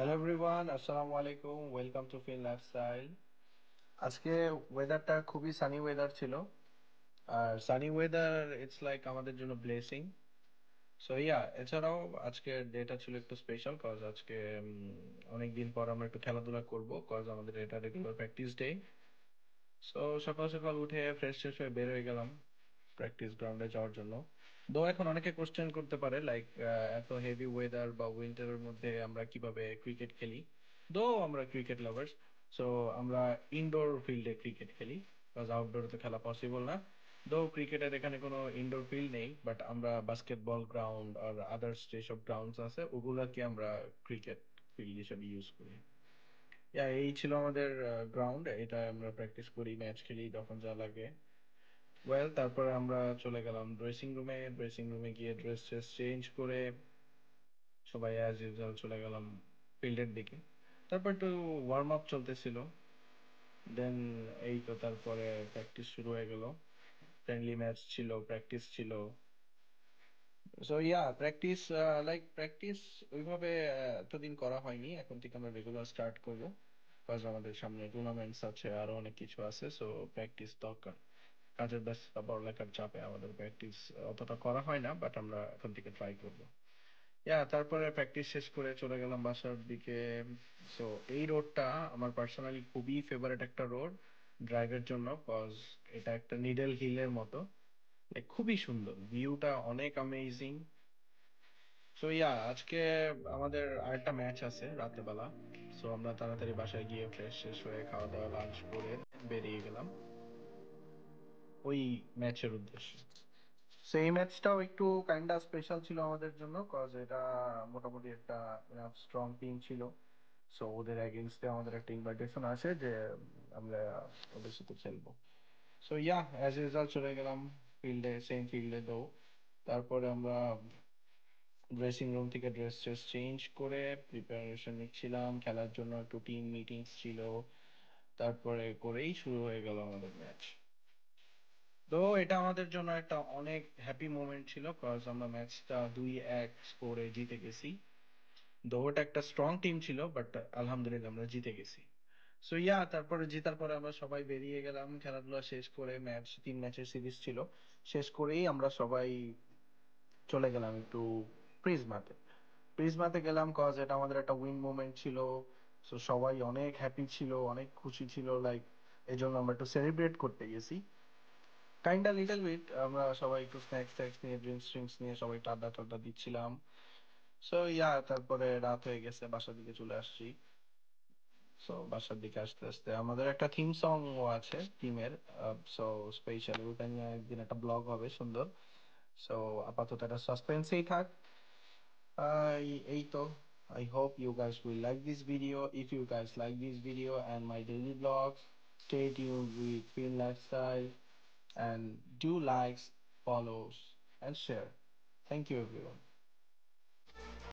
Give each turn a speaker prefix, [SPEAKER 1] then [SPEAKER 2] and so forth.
[SPEAKER 1] Hello everyone, আসসালামু আলাইকুম। Welcome to Fin lifestyle. আজকে ওয়েদারটা খুবই সানি ওয়েদার ছিল। আর সানি ওয়েদার ইটস লাইক আমাদের জন্য ব্লেসিং। সো এছাড়াও আজকের ডেটা ছিল একটু স্পেশাল কজ আজকে অনেক দিন পর আমরা একটু খেলাধুলা করব কজ আমাদের এটা রেগুলার প্র্যাকটিস ডে। সো সকাল সকাল উঠে ফ্রেশ ট্রেশ হয়ে বের হয়ে গেলাম প্র্যাকটিস গ্রাউন্ডে যাওয়ার জন্য। দো এখন অনেকে কোশ্চেন করতে পারে লাইক এত হেভি ওয়েদার বা উইন্টারের মধ্যে আমরা কিভাবে ক্রিকেট খেলি। দো আমরা ক্রিকেট লাভার্স, সো আমরা ইনডোর ফিল্ডে ক্রিকেট খেলি বিকজ আউটডোরে তো খেলা পসিবল না। দো ক্রিকেটের এখানে কোনো ইনডোর ফিল্ড নেই, বাট আমরা বাস্কেটবল গ্রাউন্ড আর আদার্স যেসব গ্রাউন্ডস আছে ওগুলাকে আমরা ক্রিকেট ফিল্ড হিসেবে ইউজ করি। এই ছিল আমাদের গ্রাউন্ড, এটা আমরা প্র্যাকটিস করি, ম্যাচ খেলি যখন যা লাগে। তারপরে আমরা চলে গেলাম ড্রেসিং রুমে গিয়ে ড্রেস ট্রেস চেঞ্জ করে সবাই অ্যাজ ইউজুয়াল চলে গেলাম ফিল্ডের দিকে। তারপর একটু ওয়ার্ম আপ চলতেছিল, দেন এই তো তারপরে প্র্যাকটিস শুরু হয়ে গেল। ফ্রেন্ডলি ম্যাচ ছিল, প্র্যাকটিস ছিল। সো প্র্যাকটিস ওইভাবে এতদিন করা হয়নি, এখন থেকে আমরা রেগুলার স্টার্ট করবো বিকজ আমাদের সামনে টুর্নামেন্টস আছে, আরো অনেক কিছু আছে, সো প্র্যাকটিস দরকার। কাজের ব্যস্ততা, পড়ালেখার চাপে আমাদের প্র্যাকটিস অতটা করা হয় না, বাট আমরা এখন থেকে ট্রাই করবো। তারপরে প্র্যাকটিস শেষ করে চলে গেলাম বাসার দিকে। সো এই রোডটা আমার পার্সোনালি খুবই ফেভারিট একটা রোড ড্রাইভের জন্য, কজ এটা একটা নিডল হিলের মতো। খুবই সুন্দর, ভিউটা অনেক অ্যামেজিং। সো আজকে আমাদের আরেকটা ম্যাচ আছে রাতের বেলা। সো আমরা তাড়াতাড়ি বাসায় গিয়ে ফ্রেশ শেষ হয়ে খাওয়া দাওয়া লাঞ্চ করে বেরিয়ে গেলাম ওই ম্যাচের উদ্দেশ্যে। সো এই ম্যাচটাও একটু কাইন্ডা স্পেশাল ছিল আমাদের জন্য কজ এটা মোটামুটি একটা স্ট্রং টিম ছিল। সো ওদের এগেনস্টে আমাদের একটা ইনভাইটেশন আসে যে আমরা ওদের সাথে খেলবো। সো অ্যাজ ইউজুয়াল চলে গেলাম ফিল্ডে, সেম ফিল্ডে তো। তারপরে আমরা ড্রেসিং রুম থেকে ড্রেস ট্রেস চেঞ্জ করে প্রিপারেশন নিচ্ছিলাম খেলার জন্য, একটু টিম মিটিংস ছিল। তারপরে করেই শুরু হয়ে গেল আমাদের ম্যাচ। তো এটা আমাদের জন্য একটা অনেক হ্যাপি মোমেন্ট ছিল কজ আমরা ম্যাচটা 2-1 স্কোরে জিতে গেছি। দো ওটা একটা স্ট্রং টিম ছিল, বাট আলহামদুলিল্লাহ আমরা জিতে গেছি। সো তারপরে জেতার পরে আমরা সবাই বেরিয়ে গেলাম খেলাধুলা শেষ করে, ম্যাচ 3 ম্যাচের সিরিজ ছিল, শেষ করেই আমরা সবাই চলে গেলাম একটু প্রিজমাতে। প্রিজমাতে গেলাম কজ এটা আমাদের একটা উইন মোমেন্ট ছিল। সো সবাই অনেক হ্যাপি ছিল, অনেক খুশি ছিল, লাইক এই জন্য আমরা একটু সেলিব্রেট করতে গেছি কাইন্ডা লিটল বিট। আমরা সবাই একটু স্ন্যাক্স ট্যাক্স নিয়ে, ড্রিঙ্কস ট্রিঙ্কস নিয়ে সবাই একটু আড্ডা টাড্ডা দিচ্ছিলাম। সো তারপরে রাত হয়ে গেছে, বাসার দিকে চলে আসছি। সো বাসার দিকে আসতে আসতে আমাদের একটা থিম সং ও আছে টিমের। সো স্পেশাল ওটা নিয়ে একদিন একটা ব্লগ হবে সুন্দর। সো আপাতত একটা সাসপেন্সেই থাক। এই তো, I hope you guys will like this video. If you guys like this video and my daily vlogs, stay tuned with Film Lifestyle and do likes, follows, and share. Thank you, everyone.